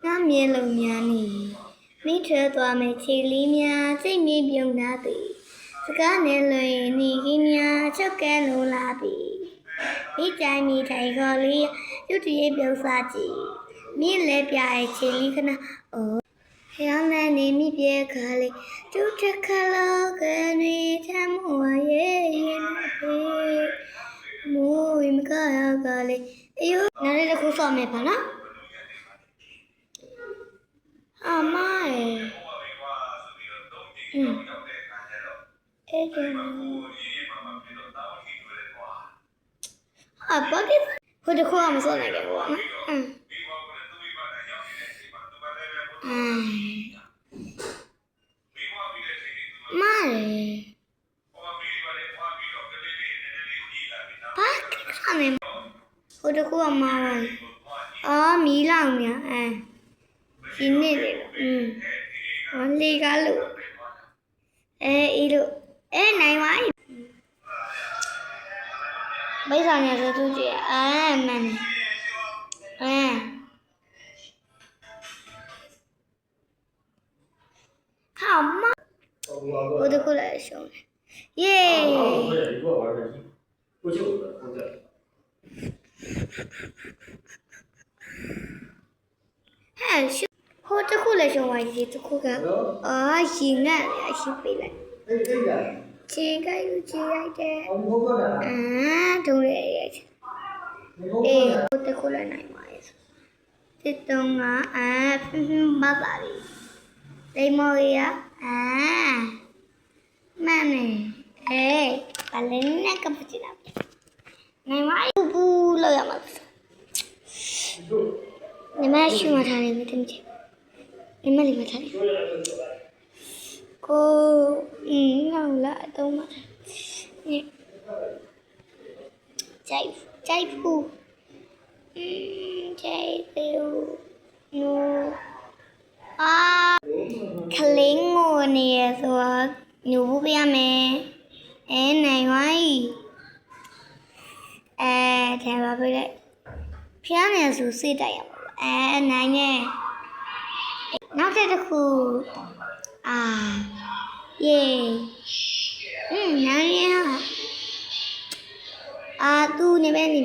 ငါမျက်လုံးများနေမိထွက်သွားမယ်ခြေလေးများစိတ်မြင့်ပြုံးလာသည်စကားနဲ့လွင်နေကြီးများချုပ်ကဲလို့လာသည်မိတိုင်းမိထိုင်ခေါ်လေးရုတ်တရက်ပြုံးစားကြည့်မြင့်လဲပြရဲ့ခြေလေးခဏအိုးဟျောင်းနေနေမိပြေခါလေးတူချက်ခလောကနေချမ်းမွာရဲ့ရင်ဖေးမိုးဝိမကရကလေးအယိုးနားလေးတစ်ခုစော့မယ်ပါနော်အမရဲ့အဲ့ဒါဘာကဟိုတခုမှမစော့နိုင်ခဲ့ဘူးနော်မားဘာခါနေဟိုတခုကမားပါအော်မီးလောင်ညာဒီနေ့လေဝန်လေးကလို့အေးလို့နိုင်ပါမိတ်ဆောင်ရဆိုသူကြည့်မှန်好嘛，我都过来熊，耶！嗨，熊，我都过来熊玩的，都过来，行啊，行回来。这个有这样的，懂了呀。我都过来来买的，这东爸爸的。လိမ္မောရမှန်နေဘာလဲနဲ့ကပချီလာနိုင်မပူလောက်ရမှာညီမရှိမထားနေပြီတင်ချင်ညီမလေးမထားနေကိုနောက်လာတော့မှာကြိုက်ဘူးကြိုက်ဘူးခလင်းကိုနေရဆိုတော့ညိုဘူးပြရမယ်နိုင်ဝိုင်းထဲပါပြလိုက်ဖျားနေဆိုစိတ်တိုက်ရမှာနိုင်ရဲ့နောက်တစ်ခုယေနိုင်ရသူနေပဲနေ